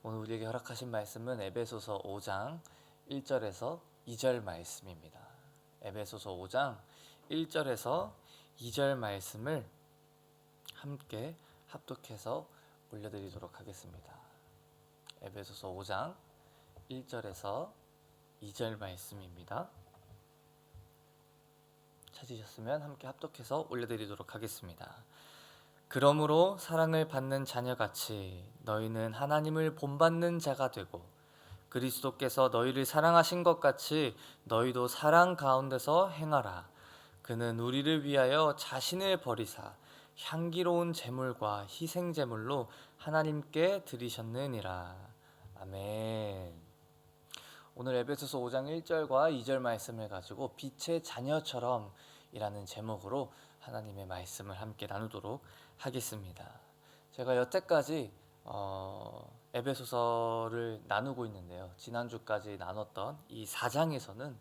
오늘 우리에게 허락하신 말씀은 에베소서 5장 1절에서 2절 말씀입니다. 에베소서 5장 1절에서 2절 말씀을 함께 합독해서 올려드리도록 하겠습니다. 에베소서 5장 1절에서 2절 말씀입니다. 찾으셨으면 함께 합독해서 올려드리도록 하겠습니다. 그러므로 사랑을 받는 자녀같이 너희는 하나님을 본받는 자가 되고 그리스도께서 너희를 사랑하신 것 같이 너희도 사랑 가운데서 행하라. 그는 우리를 위하여 자신을 버리사 향기로운 제물과 희생 제물로 하나님께 드리셨느니라. 아멘. 오늘 에베소서 5장 1절과 2절 말씀을 가지고 빛의 자녀처럼 이라는 제목으로 하나님의 말씀을 함께 나누도록 하겠습니다. 제가 여태까지 에베소서를 나누고 있는데요. 지난주까지 나눴던 이 4장에서는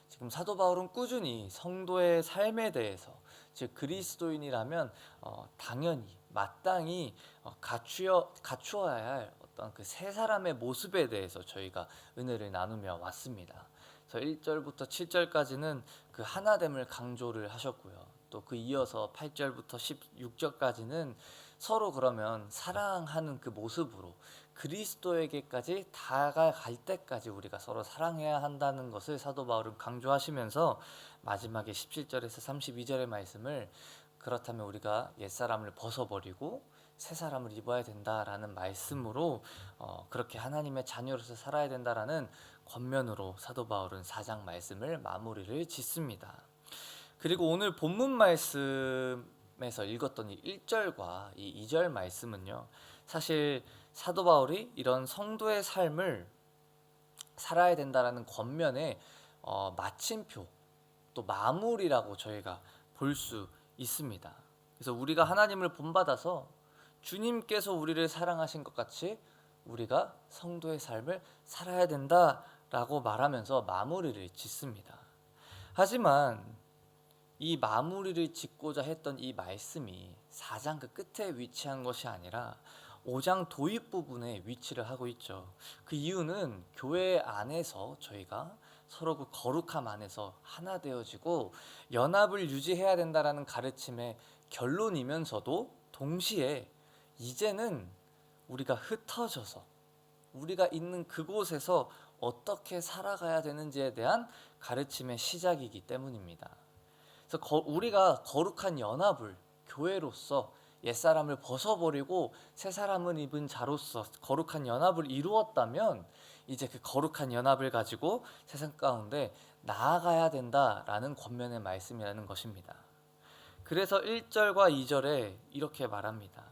지금 사도 바울은 꾸준히 성도의 삶에 대해서, 즉 그리스도인이라면 당연히 마땅히 갖추어야 할 어떤 그 세 사람의 모습에 대해서 저희가 은혜를 나누며 왔습니다. 그래서 1절부터 7절까지는 그 하나됨을 강조를 하셨고요. 또 그 이어서 8절부터 16절까지는 서로 그러면 사랑하는 그 모습으로 그리스도에게까지 다가갈 때까지 우리가 서로 사랑해야 한다는 것을 사도 바울은 강조하시면서 마지막에 17절에서 32절의 말씀을 그렇다면 우리가 옛사람을 벗어버리고 새 사람을 입어야 된다라는 말씀으로 그렇게 하나님의 자녀로서 살아야 된다라는 권면으로 사도 바울은 4장 말씀을 마무리를 짓습니다. 그리고 오늘 본문 말씀에서 읽었던 이 1절과 이 2절 말씀은요, 사실 사도 바울이 이런 성도의 삶을 살아야 된다라는 권면의 마침표, 또 마무리라고 저희가 볼 수 있습니다. 그래서 우리가 하나님을 본받아서 주님께서 우리를 사랑하신 것 같이 우리가 성도의 삶을 살아야 된다라고 말하면서 마무리를 짓습니다. 하지만 이 마무리를 짓고자 했던 이 말씀이 4장 그 끝에 위치한 것이 아니라 5장 도입 부분에 위치를 하고 있죠. 그 이유는 교회 안에서 저희가 서로 그 거룩함 안에서 하나 되어지고 연합을 유지해야 된다라는 가르침의 결론이면서도 동시에 이제는 우리가 흩어져서 우리가 있는 그곳에서 어떻게 살아가야 되는지에 대한 가르침의 시작이기 때문입니다. 그래서 우리가 거룩한 연합을 교회로서 옛사람을 벗어버리고 새 사람을 입은 자로서 거룩한 연합을 이루었다면 이제 그 거룩한 연합을 가지고 세상 가운데 나아가야 된다라는 권면의 말씀이라는 것입니다. 그래서 1절과 2절에 이렇게 말합니다.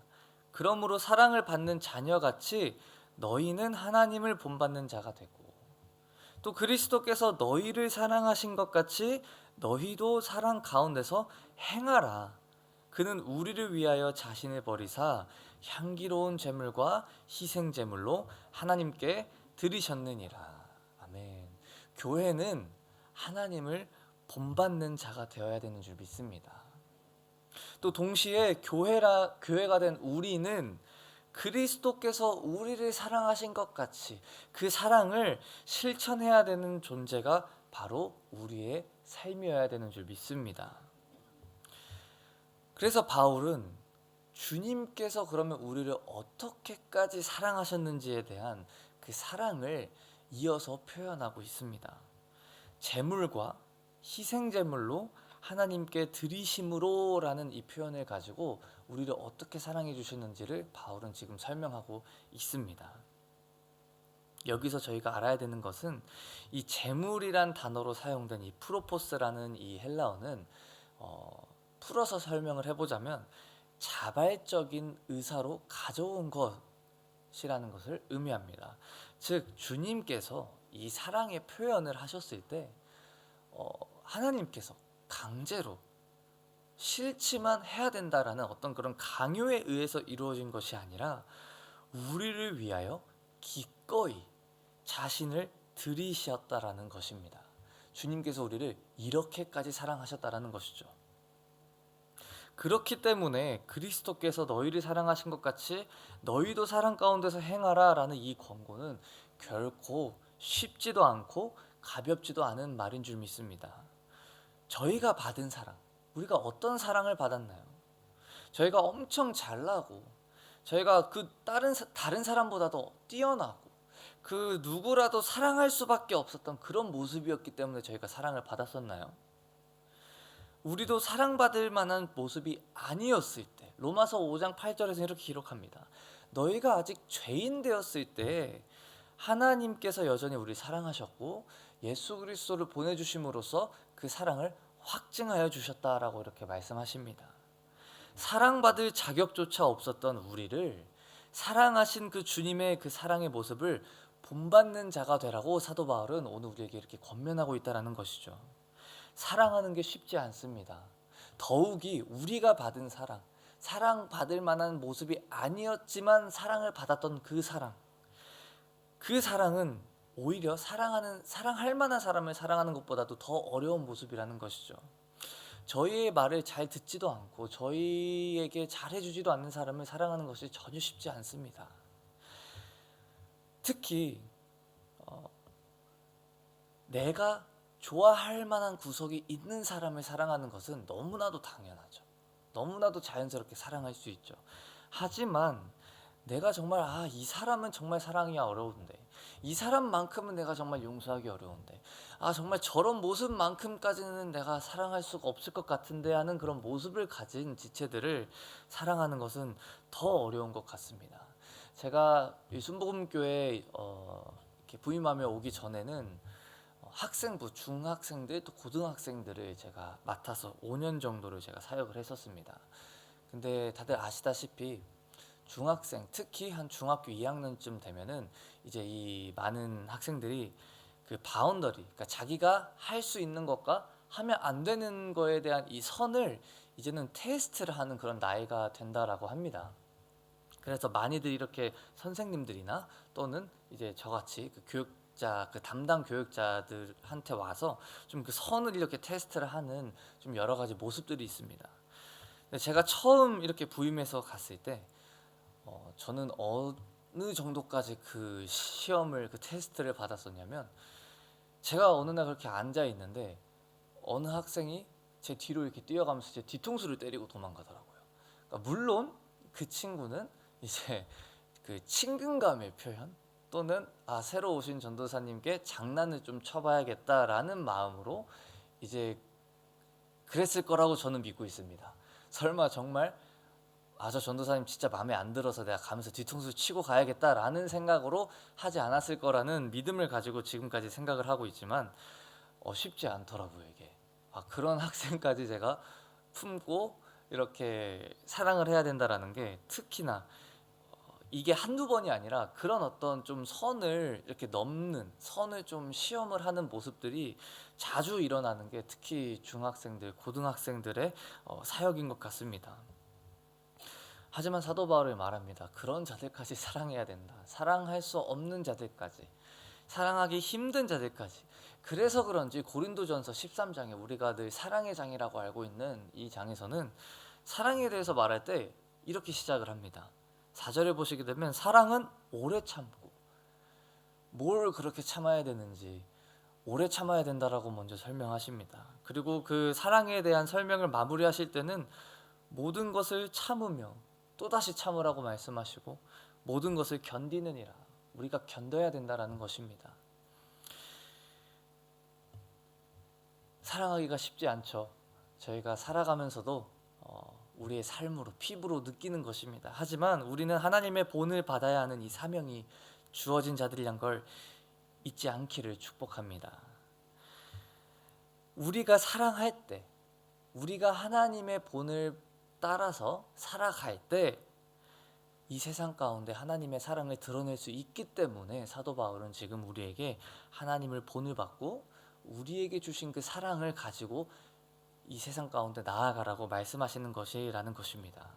그러므로 사랑을 받는 자녀같이 너희는 하나님을 본받는 자가 되고 또 그리스도께서 너희를 사랑하신 것 같이 너희도 사랑 가운데서 행하라. 그는 우리를 위하여 자신을 버리사 향기로운 제물과 희생 제물로 하나님께 드리셨느니라. 아멘. 교회는 하나님을 본받는 자가 되어야 되는 줄 믿습니다. 또 동시에 교회가 된 우리는 그리스도께서 우리를 사랑하신 것 같이 그 사랑을 실천해야 되는 존재가 바로 우리의 삶이어야 되는 줄 믿습니다. 그래서 바울은 주님께서 그러면 우리를 어떻게까지 사랑하셨는지에 대한 그 사랑을 이어서 표현하고 있습니다. 제물과 희생제물로 하나님께 드리심으로 라는 이 표현을 가지고 우리를 어떻게 사랑해 주셨는지를 바울은 지금 설명하고 있습니다. 여기서 저희가 알아야 되는 것은 이 제물이란 단어로 사용된 이 프로포스라는 이 헬라어는 풀어서 설명을 해보자면 자발적인 의사로 가져온 것이라는 것을 의미합니다. 즉 주님께서 이 사랑의 표현을 하셨을 때 하나님께서 강제로 싫지만 해야 된다라는 어떤 그런 강요에 의해서 이루어진 것이 아니라 우리를 위하여 기꺼이 자신을 들이셨다라는 것입니다. 주님께서 우리를 이렇게까지 사랑하셨다라는 것이죠. 그렇기 때문에 그리스도께서 너희를 사랑하신 것 같이 너희도 사랑 가운데서 행하라 라는 이 권고는 결코 쉽지도 않고 가볍지도 않은 말인 줄 믿습니다. 저희가 받은 사랑, 우리가 어떤 사랑을 받았나요? 저희가 엄청 잘나고 저희가 그 다른 사람보다도 뛰어나고 그 누구라도 사랑할 수밖에 없었던 그런 모습이었기 때문에 저희가 사랑을 받았었나요? 우리도 사랑받을 만한 모습이 아니었을 때 로마서 5장 8절에서 이렇게 기록합니다. 너희가 아직 죄인 되었을 때 하나님께서 여전히 우리 사랑하셨고 예수 그리스도를 보내주심으로써 그 사랑을 확증하여 주셨다라고 이렇게 말씀하십니다. 사랑받을 자격조차 없었던 우리를 사랑하신 그 주님의 그 사랑의 모습을 본받는 자가 되라고 사도 바울은 오늘 우리에게 이렇게 권면하고 있다는 것이죠. 사랑하는 게 쉽지 않습니다. 더욱이 우리가 받은 사랑받을 만한 모습이 아니었지만 사랑을 받았던 그 사랑은 오히려 사랑할 만한 사람을 사랑하는 것보다도 더 어려운 모습이라는 것이죠. 저희의 말을 잘 듣지도 않고 저희에게 잘해주지도 않는 사람을 사랑하는 것이 전혀 쉽지 않습니다. 특히 내가 좋아할 만한 구석이 있는 사람을 사랑하는 것은 너무나도 당연하죠. 너무나도 자연스럽게 사랑할 수 있죠. 하지만 내가 정말 이 사람은 정말 사랑이 어려운데, 이 사람만큼은 내가 정말 용서하기 어려운데, 정말 저런 모습만큼까지는 내가 사랑할 수가 없을 것 같은데 하는 그런 모습을 가진 지체들을 사랑하는 것은 더 어려운 것 같습니다. 제가 이 순복음교회 이렇게 부임하며 오기 전에는 학생부, 중학생들 또 고등학생들을 제가 맡아서 5년 정도를 제가 사역을 했었습니다. 근데 다들 아시다시피 중학생, 특히 한 중학교 2학년쯤 되면은 이제 이 많은 학생들이 그 바운더리, 그러니까 자기가 할 수 있는 것과 하면 안 되는 거에 대한 이 선을 이제는 테스트를 하는 그런 나이가 된다라고 합니다. 그래서 많이들 이렇게 선생님들이나 또는 이제 저같이 그 담당 교육자들한테 와서 좀 그 선을 이렇게 테스트를 하는 좀 여러 가지 모습들이 있습니다. 근데 제가 처음 이렇게 부임해서 갔을 때 저는 어느 정도까지 그 시험을 그 테스트를 받았었냐면 제가 어느 날 그렇게 앉아 있는데 어느 학생이 제 뒤로 이렇게 뛰어가면서 제 뒤통수를 때리고 도망가더라고요. 그러니까 물론 그 친구는 이제 그 친근감의 표현 또는 새로 오신 전도사님께 장난을 좀 쳐봐야겠다라는 마음으로 이제 그랬을 거라고 저는 믿고 있습니다. 설마 정말 저 전도사님 진짜 마음에 안 들어서 내가 가면서 뒤통수 치고 가야겠다라는 생각으로 하지 않았을 거라는 믿음을 가지고 지금까지 생각을 하고 있지만 쉽지 않더라고요 이게. 그런 학생까지 제가 품고 이렇게 사랑을 해야 된다라는 게 특히나 이게 한두 번이 아니라 그런 어떤 좀 선을 이렇게 넘는 선을 좀 시험을 하는 모습들이 자주 일어나는 게 특히 중학생들, 고등학생들의 사역인 것 같습니다. 하지만 사도 바울이 말합니다. 그런 자들까지 사랑해야 된다. 사랑할 수 없는 자들까지, 사랑하기 힘든 자들까지. 그래서 그런지 고린도전서 13장에 우리가 늘 사랑의 장이라고 알고 있는 이 장에서는 사랑에 대해서 말할 때 이렇게 시작을 합니다. 4절에 보시게 되면 사랑은 오래 참고, 뭘 그렇게 참아야 되는지 오래 참아야 된다라고 먼저 설명하십니다. 그리고 그 사랑에 대한 설명을 마무리하실 때는 모든 것을 참으며 또다시 참으라고 말씀하시고 모든 것을 견디느니라, 우리가 견뎌야 된다라는 것입니다. 사랑하기가 쉽지 않죠. 저희가 살아가면서도 우리의 삶으로 피부로 느끼는 것입니다. 하지만 우리는 하나님의 본을 받아야 하는 이 사명이 주어진 자들이란 걸 잊지 않기를 축복합니다. 우리가 사랑할 때, 우리가 하나님의 본을 따라서 살아갈 때 이 세상 가운데 하나님의 사랑을 드러낼 수 있기 때문에 사도 바울은 지금 우리에게 하나님을 본을 받고 우리에게 주신 그 사랑을 가지고 이 세상 가운데 나아가라고 말씀하시는 것이라는 것입니다.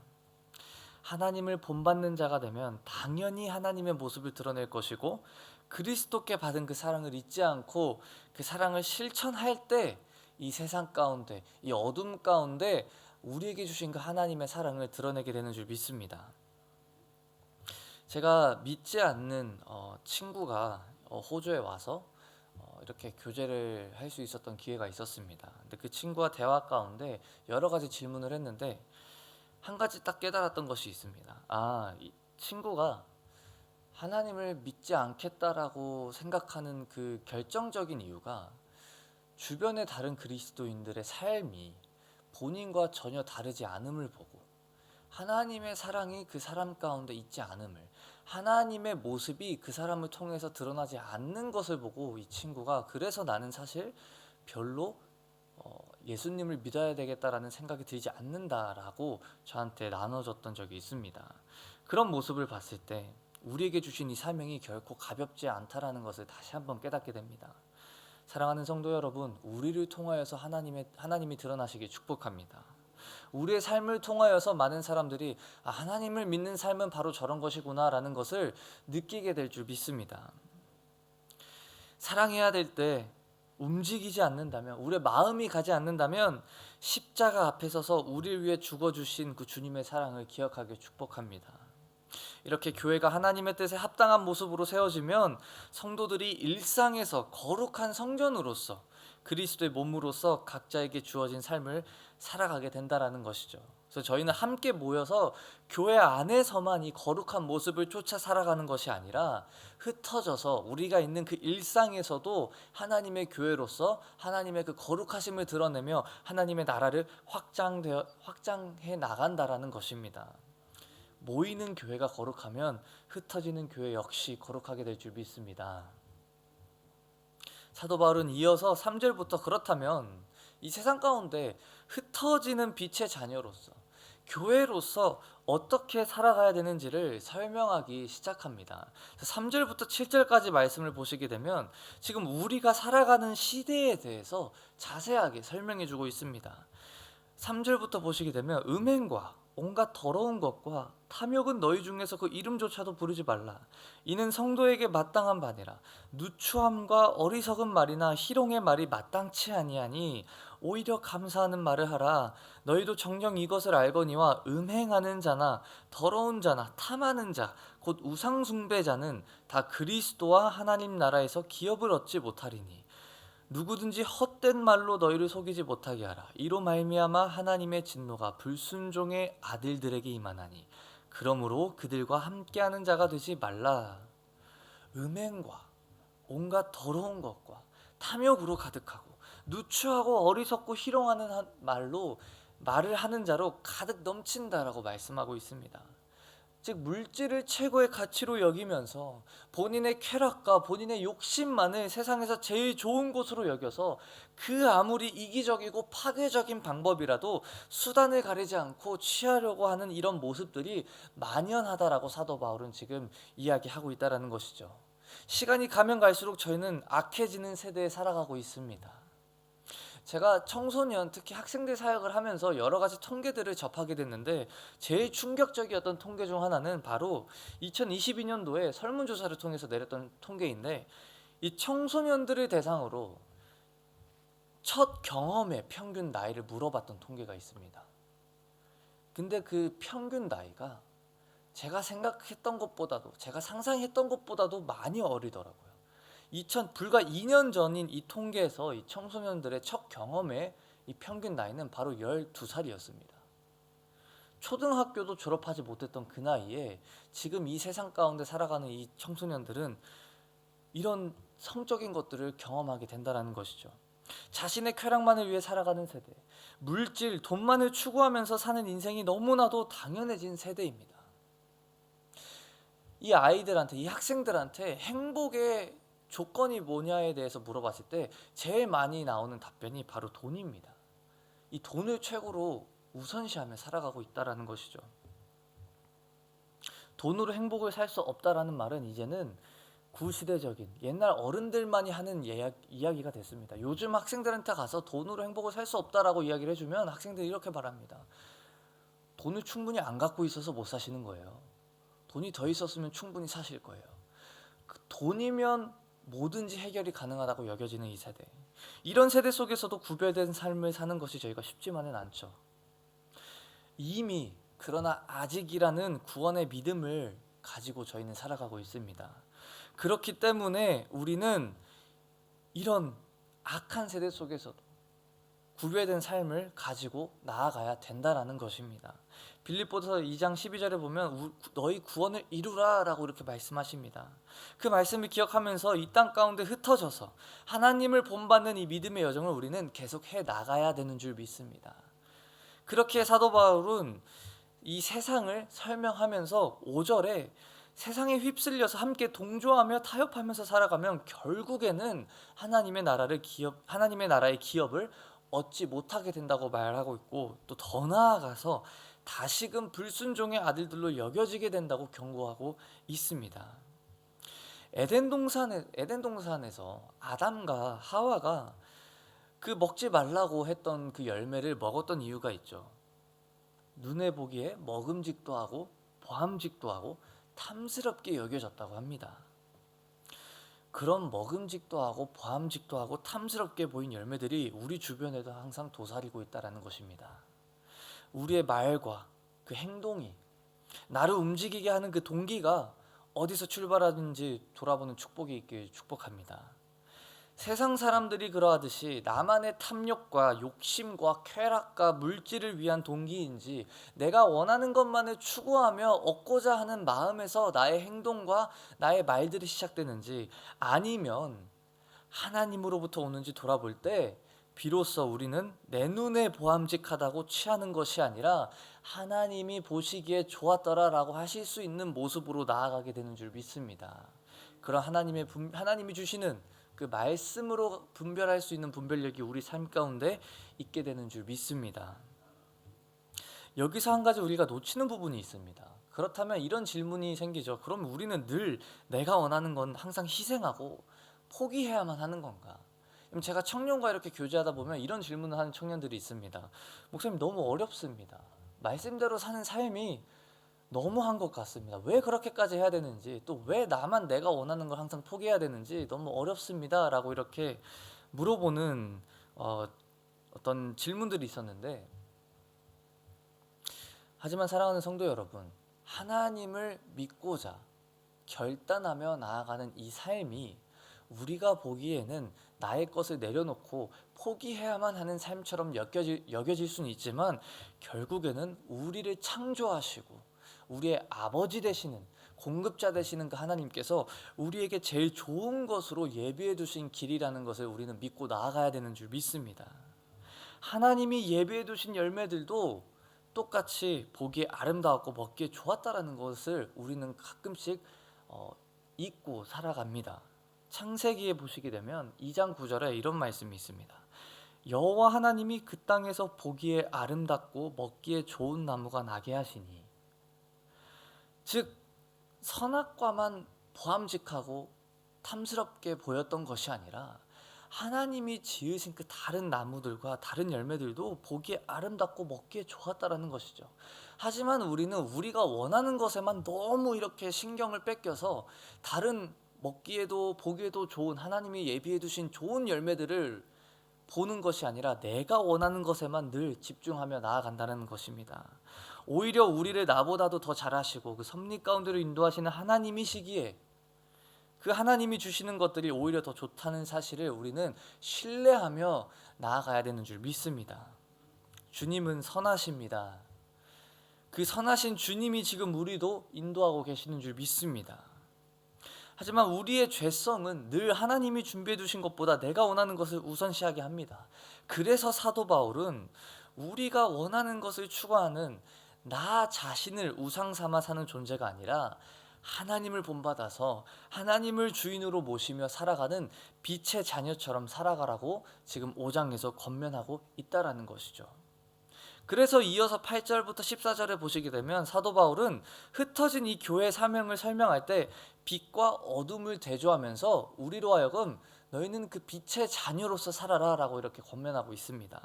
하나님을 본받는 자가 되면 당연히 하나님의 모습을 드러낼 것이고 그리스도께 받은 그 사랑을 잊지 않고 그 사랑을 실천할 때 이 세상 가운데, 이 어둠 가운데 우리에게 주신 그 하나님의 사랑을 드러내게 되는 줄 믿습니다. 제가 믿지 않는 친구가 호주에 와서 이렇게 교제를 할 수 있었던 기회가 있었습니다. 근데 그 친구와 대화 가운데 여러 가지 질문을 했는데 한 가지 딱 깨달았던 것이 있습니다. 이 친구가 하나님을 믿지 않겠다라고 생각하는 그 결정적인 이유가 주변의 다른 그리스도인들의 삶이 본인과 전혀 다르지 않음을 보고 하나님의 사랑이 그 사람 가운데 있지 않음을, 하나님의 모습이 그 사람을 통해서 드러나지 않는 것을 보고 이 친구가 그래서 나는 사실 별로 예수님을 믿어야 되겠다라는 생각이 들지 않는다라고 저한테 나눠줬던 적이 있습니다. 그런 모습을 봤을 때 우리에게 주신 이 사명이 결코 가볍지 않다라는 것을 다시 한번 깨닫게 됩니다. 사랑하는 성도 여러분, 우리를 통하여서 하나님이 드러나시길 축복합니다. 우리의 삶을 통하여서 많은 사람들이 하나님을 믿는 삶은 바로 저런 것이구나 라는 것을 느끼게 될 줄 믿습니다. 사랑해야 될 때 움직이지 않는다면, 우리의 마음이 가지 않는다면 십자가 앞에 서서 우리를 위해 죽어주신 그 주님의 사랑을 기억하길 축복합니다. 이렇게 교회가 하나님의 뜻에 합당한 모습으로 세워지면 성도들이 일상에서 거룩한 성전으로서 그리스도의 몸으로서 각자에게 주어진 삶을 살아가게 된다라는 것이죠. 그래서 저희는 함께 모여서 교회 안에서만 이 거룩한 모습을 쫓아 살아가는 것이 아니라 흩어져서 우리가 있는 그 일상에서도 하나님의 교회로서 하나님의 그 거룩하심을 드러내며 하나님의 나라를 확장해 나간다라는 것입니다. 모이는 교회가 거룩하면 흩어지는 교회 역시 거룩하게 될 줄 믿습니다. 사도 바울은 이어서 3절부터 그렇다면 이 세상 가운데 흩어지는 빛의 자녀로서 교회로서 어떻게 살아가야 되는지를 설명하기 시작합니다. 3절부터 7절까지 말씀을 보시게 되면 지금 우리가 살아가는 시대에 대해서 자세하게 설명해 주고 있습니다. 3절부터 보시게 되면 음행과 온갖 더러운 것과 탐욕은 너희 중에서 그 이름조차도 부르지 말라. 이는 성도에게 마땅한 바니라. 누추함과 어리석은 말이나 희롱의 말이 마땅치 아니하니 오히려 감사하는 말을 하라. 너희도 정녕 이것을 알거니와 음행하는 자나 더러운 자나 탐하는 자 곧 우상 숭배자는 다 그리스도와 하나님 나라에서 기업을 얻지 못하리니 누구든지 헛된 말로 너희를 속이지 못하게 하라. 이로 말미암아 하나님의 진노가 불순종의 아들들에게 임하나니 그러므로 그들과 함께하는 자가 되지 말라. 음행과 온갖 더러운 것과 탐욕으로 가득하고 누추하고 어리석고 희롱하는 말을 하는 자로 가득 넘친다라고 말씀하고 있습니다. 즉 물질을 최고의 가치로 여기면서 본인의 쾌락과 본인의 욕심만을 세상에서 제일 좋은 것으로 여겨서 그 아무리 이기적이고 파괴적인 방법이라도 수단을 가리지 않고 취하려고 하는 이런 모습들이 만연하다라고 사도 바울은 지금 이야기하고 있다는 것이죠. 시간이 가면 갈수록 저희는 악해지는 세대에 살아가고 있습니다. 제가 청소년, 특히 학생들 사역을 하면서 여러 가지 통계들을 접하게 됐는데 제일 충격적이었던 통계 중 하나는 바로 2022년도에 설문조사를 통해서 내렸던 통계인데 이 청소년들을 대상으로 첫 경험의 평균 나이를 물어봤던 통계가 있습니다. 근데 그 평균 나이가 제가 생각했던 것보다도, 제가 상상했던 것보다도 많이 어리더라고요. 불과 2년 전인 이 통계에서 이 청소년들의 첫 경험의 이 평균 나이는 바로 12살이었습니다. 초등학교도 졸업하지 못했던 그 나이에 지금 이 세상 가운데 살아가는 이 청소년들은 이런 성적인 것들을 경험하게 된다는 것이죠. 자신의 쾌락만을 위해 살아가는 세대, 물질, 돈만을 추구하면서 사는 인생이 너무나도 당연해진 세대입니다. 이 아이들한테, 이 학생들한테 행복의 조건이 뭐냐에 대해서 물어봤을 때 제일 많이 나오는 답변이 바로 돈입니다. 이 돈을 최고로 우선시하며 살아가고 있다는 것이죠. 돈으로 행복을 살 수 없다라는 말은 이제는 구시대적인 옛날 어른들만이 하는 이야기가 됐습니다. 요즘 학생들한테 가서 돈으로 행복을 살 수 없다라고 이야기를 해주면 학생들이 이렇게 말합니다. 돈을 충분히 안 갖고 있어서 못 사시는 거예요. 돈이 더 있었으면 충분히 사실 거예요. 그 돈이면 뭐든지 해결이 가능하다고 여겨지는 이 세대, 이런 세대 속에서도 구별된 삶을 사는 것이 저희가 쉽지만은 않죠. 이미 그러나 아직이라는 구원의 믿음을 가지고 저희는 살아가고 있습니다. 그렇기 때문에 우리는 이런 악한 세대 속에서도 구별된 삶을 가지고 나아가야 된다라는 것입니다. 빌립보서 2장 12절에 보면 너희 구원을 이루라 라고 이렇게 말씀하십니다. 그 말씀을 기억하면서 이 땅 가운데 흩어져서 하나님을 본받는 이 믿음의 여정을 우리는 계속 해 나가야 되는 줄 믿습니다. 그렇게 사도 바울은 이 세상을 설명하면서 5절에 세상에 휩쓸려서 함께 동조하며 타협하면서 살아가면 결국에는 하나님의 나라의 기업을 얻지 못하게 된다고 말하고 있고, 또 더 나아가서 다시금 불순종의 아들들로 여겨지게 된다고 경고하고 있습니다. 에덴 동산에서 아담과 하와가 그 먹지 말라고 했던 그 열매를 먹었던 이유가 있죠. 눈에 보기에 먹음직도 하고 보암직도 하고 탐스럽게 여겨졌다고 합니다. 그런 먹음직도 하고 보암직도 하고 탐스럽게 보인 열매들이 우리 주변에도 항상 도사리고 있다는 것입니다. 우리의 말과 그 행동이 나를 움직이게 하는 그 동기가 어디서 출발하는지 돌아보는 축복이 있길 축복합니다. 세상 사람들이 그러하듯이 나만의 탐욕과 욕심과 쾌락과 물질을 위한 동기인지, 내가 원하는 것만을 추구하며 얻고자 하는 마음에서 나의 행동과 나의 말들이 시작되는지, 아니면 하나님으로부터 오는지 돌아볼 때 비로소 우리는 내 눈에 보암직하다고 취하는 것이 아니라 하나님이 보시기에 좋았더라라고 하실 수 있는 모습으로 나아가게 되는 줄 믿습니다. 그런 하나님이 주시는 그 말씀으로 분별할 수 있는 분별력이 우리 삶 가운데 있게 되는 줄 믿습니다. 여기서 한 가지 우리가 놓치는 부분이 있습니다. 그렇다면 이런 질문이 생기죠. 그럼 우리는 늘 내가 원하는 건 항상 희생하고 포기해야만 하는 건가? 제가 청년과 이렇게 교제하다 보면 이런 질문을 하는 청년들이 있습니다. 목사님, 너무 어렵습니다. 말씀대로 사는 삶이 너무한 것 같습니다. 왜 그렇게까지 해야 되는지, 또 왜 나만 내가 원하는 걸 항상 포기해야 되는지 너무 어렵습니다 라고 이렇게 물어보는 어떤 질문들이 있었는데, 하지만 사랑하는 성도 여러분, 하나님을 믿고자 결단하며 나아가는 이 삶이 우리가 보기에는 나의 것을 내려놓고 포기해야만 하는 삶처럼 여겨질 수는 있지만, 결국에는 우리를 창조하시고 우리의 아버지 되시는, 공급자 되시는 그 하나님께서 우리에게 제일 좋은 것으로 예비해 두신 길이라는 것을 우리는 믿고 나아가야 되는 줄 믿습니다. 하나님이 예비해 두신 열매들도 똑같이 보기에 아름다웠고 먹기에 좋았다라는 것을 우리는 가끔씩 잊고 살아갑니다. 창세기에 보시게 되면 2장 9절에 이런 말씀이 있습니다. 여호와 하나님이 그 땅에서 보기에 아름답고 먹기에 좋은 나무가 나게 하시니, 즉 선악과만 보암직하고 탐스럽게 보였던 것이 아니라 하나님이 지으신 그 다른 나무들과 다른 열매들도 보기에 아름답고 먹기에 좋았다라는 것이죠. 하지만 우리는 우리가 원하는 것에만 너무 이렇게 신경을 뺏겨서 다른 먹기에도 보기에도 좋은 하나님이 예비해 두신 좋은 열매들을 보는 것이 아니라 내가 원하는 것에만 늘 집중하며 나아간다는 것입니다. 오히려 우리를 나보다도 더 잘하시고 그 섭리 가운데로 인도하시는 하나님이시기에 그 하나님이 주시는 것들이 오히려 더 좋다는 사실을 우리는 신뢰하며 나아가야 되는 줄 믿습니다. 주님은 선하십니다. 그 선하신 주님이 지금 우리도 인도하고 계시는 줄 믿습니다. 하지만 우리의 죄성은 늘 하나님이 준비해 두신 것보다 내가 원하는 것을 우선시하게 합니다. 그래서 사도 바울은 우리가 원하는 것을 추구하는 나 자신을 우상 삼아 사는 존재가 아니라 하나님을 본받아서 하나님을 주인으로 모시며 살아가는 빛의 자녀처럼 살아가라고 지금 5장에서 권면하고 있다라는 것이죠. 그래서 이어서 8절부터 14절에 보시게 되면 사도 바울은 흩어진 이 교회 사명을 설명할 때 빛과 어둠을 대조하면서 우리로 하여금 너희는 그 빛의 자녀로서 살아라 라고 이렇게 권면하고 있습니다.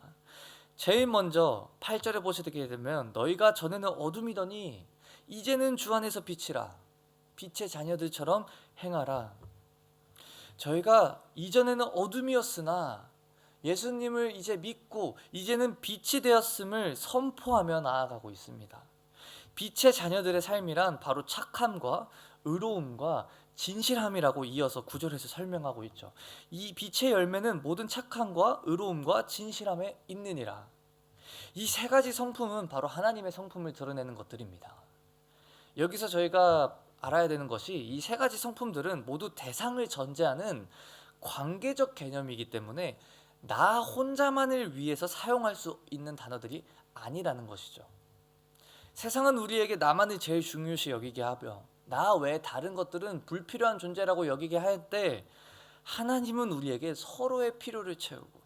제일 먼저 8절에 보시게 되면 너희가 전에는 어둠이더니 이제는 주 안에서 빛이라, 빛의 자녀들처럼 행하라. 저희가 이전에는 어둠이었으나 예수님을 이제 믿고 이제는 빛이 되었음을 선포하며 나아가고 있습니다. 빛의 자녀들의 삶이란 바로 착함과 의로움과 진실함이라고 이어서 구절에서 설명하고 있죠. 이 빛의 열매는 모든 착함과 의로움과 진실함에 있느니라. 이 세 가지 성품은 바로 하나님의 성품을 드러내는 것들입니다. 여기서 저희가 알아야 되는 것이 이 세 가지 성품들은 모두 대상을 전제하는 관계적 개념이기 때문에 나 혼자만을 위해서 사용할 수 있는 단어들이 아니라는 것이죠. 세상은 우리에게 나만을 제일 중요시 여기게 하며 나 외에 다른 것들은 불필요한 존재라고 여기게 할 때, 하나님은 우리에게 서로의 필요를 채우고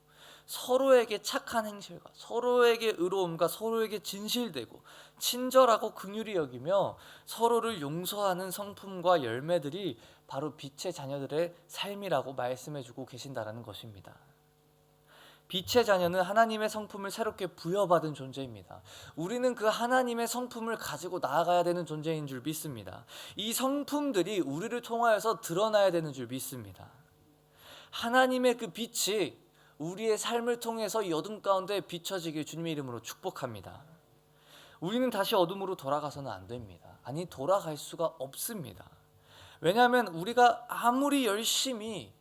서로에게 착한 행실과 서로에게 의로움과 서로에게 진실되고 친절하고 긍휼히 여기며 서로를 용서하는 성품과 열매들이 바로 빛의 자녀들의 삶이라고 말씀해주고 계신다는 것입니다. 빛의 자녀는 하나님의 성품을 새롭게 부여받은 존재입니다. 우리는 그 하나님의 성품을 가지고 나아가야 되는 존재인 줄 믿습니다. 이 성품들이 우리를 통하여서 드러나야 되는 줄 믿습니다. 하나님의 그 빛이 우리의 삶을 통해서 이 어둠 가운데 비춰지길 주님의 이름으로 축복합니다. 우리는 다시 어둠으로 돌아가서는 안 됩니다. 아니, 돌아갈 수가 없습니다. 왜냐하면 우리가 아무리 열심히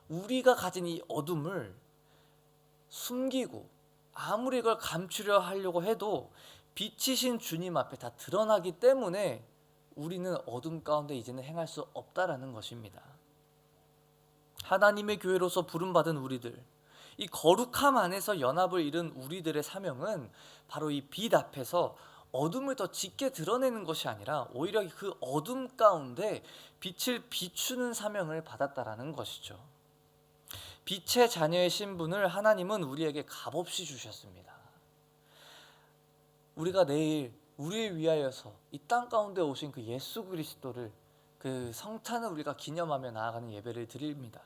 우리가 가진 이 어둠을 숨기고 아무리 이걸 감추려 하려고 해도 빛이신 주님 앞에 다 드러나기 때문에 우리는 어둠 가운데 이제는 행할 수 없다라는 것입니다. 하나님의 교회로서 부름받은 우리들, 이 거룩함 안에서 연합을 이룬 우리들의 사명은 바로 이 빛 앞에서 어둠을 더 짙게 드러내는 것이 아니라 오히려 그 어둠 가운데 빛을 비추는 사명을 받았다라는 것이죠. 빛의 자녀의 신분을 하나님은 우리에게 값없이 주셨습니다. 우리가 내일 우리를 위하여서 이 땅 가운데 오신 그 예수 그리스도를, 그 성탄을 우리가 기념하며 나아가는 예배를 드립니다.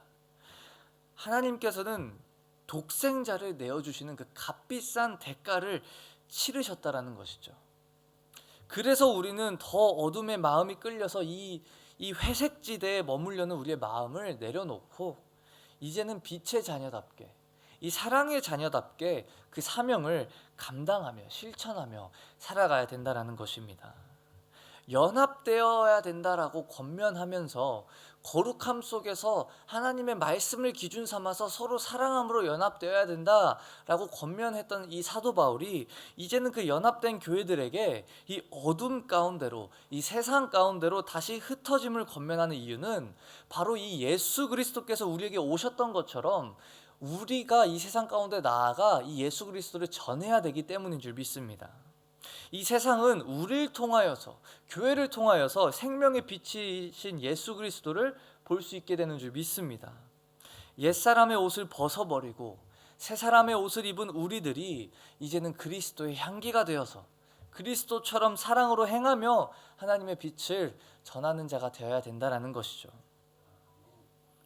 하나님께서는 독생자를 내어주시는 그 값비싼 대가를 치르셨다라는 것이죠. 그래서 우리는 더 어둠의 마음이 끌려서 이 회색지대에 머물려는 우리의 마음을 내려놓고 이제는 빛의 자녀답게, 이 사랑의 자녀답게 그 사명을 감당하며 실천하며 살아가야 된다는 것입니다. 연합되어야 된다라고 권면하면서 거룩함 속에서 하나님의 말씀을 기준 삼아서 서로 사랑함으로 연합되어야 된다라고 권면했던 이 사도 바울이 이제는 그 연합된 교회들에게 이 어둠 가운데로, 이 세상 가운데로 다시 흩어짐을 권면하는 이유는 바로 이 예수 그리스도께서 우리에게 오셨던 것처럼 우리가 이 세상 가운데 나아가 이 예수 그리스도를 전해야 되기 때문인 줄 믿습니다. 이 세상은 우리를 통하여서, 교회를 통하여서 생명의 빛이신 예수 그리스도를 볼 수 있게 되는 줄 믿습니다. 옛사람의 옷을 벗어버리고 새 사람의 옷을 입은 우리들이 이제는 그리스도의 향기가 되어서 그리스도처럼 사랑으로 행하며 하나님의 빛을 전하는 자가 되어야 된다는 것이죠.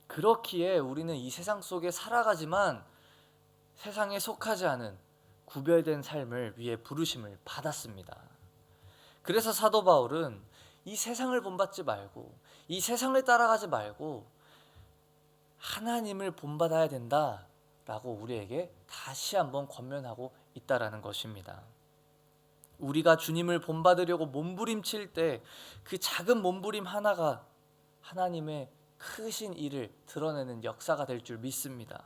그렇기에 우리는 이 세상 속에 살아가지만 세상에 속하지 않은 구별된 삶을 위해 부르심을 받았습니다. 그래서 사도 바울은 이 세상을 본받지 말고 이 세상을 따라가지 말고 하나님을 본받아야 된다라고 우리에게 다시 한번 권면하고 있다라는 것입니다. 우리가 주님을 본받으려고 몸부림칠 때 그 작은 몸부림 하나가 하나님의 크신 일을 드러내는 역사가 될 줄 믿습니다.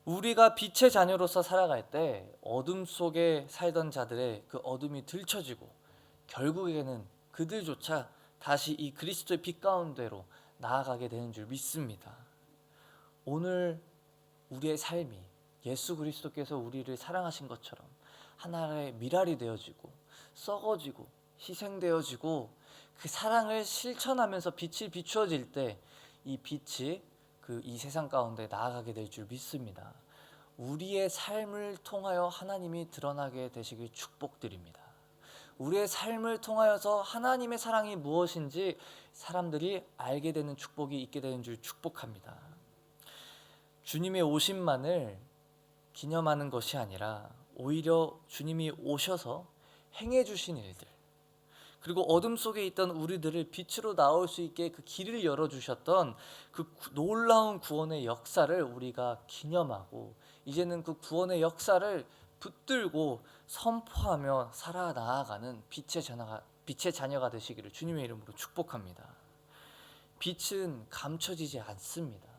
우리가 빛의 자녀로서 살아갈 때 어둠 속에 살던 자들의 그 어둠이 들춰지고 결국에는 그들조차 다시 이 그리스도의 빛 가운데로 나아가게 되는 줄 믿습니다. 오늘 우리의 삶이 예수 그리스도께서 우리를 사랑하신 것처럼 하나의 미랄이 되어지고 썩어지고 희생되어지고 그 사랑을 실천하면서 빛이 비추어질 때 이 빛이 이 세상 가운데 나아가게 될 줄 믿습니다. 우리의 삶을 통하여 하나님이 드러나게 되시길 축복드립니다. 우리의 삶을 통하여서 하나님의 사랑이 무엇인지 사람들이 알게 되는 축복이 있게 되는 줄 축복합니다. 주님의 오심만을 기념하는 것이 아니라 오히려 주님이 오셔서 행해 주신 일들, 그리고 어둠 속에 있던 우리들을 빛으로 나올 수 있게 그 길을 열어주셨던 그 놀라운 구원의 역사를 우리가 기념하고, 이제는 그 구원의 역사를 붙들고 선포하며 살아나아가는 빛의 자녀가 되시기를 주님의 이름으로 축복합니다. 빛은 감춰지지 않습니다.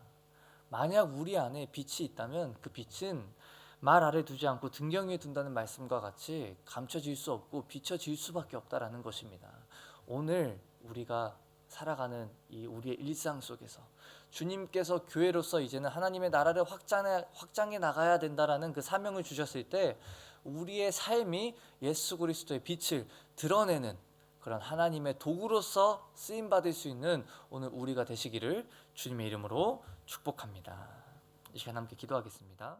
만약 우리 안에 빛이 있다면 그 빛은 말 아래 두지 않고 등경 위에 둔다는 말씀과 같이 감춰질 수 없고 비춰질 수밖에 없다라는 것입니다. 오늘 우리가 살아가는 이 우리의 일상 속에서 주님께서 교회로서 이제는 하나님의 나라를 확장해 나가야 된다라는 그 사명을 주셨을 때, 우리의 삶이 예수 그리스도의 빛을 드러내는 그런 하나님의 도구로서 쓰임 받을 수 있는 오늘 우리가 되시기를 주님의 이름으로 축복합니다. 이 시간 함께 기도하겠습니다.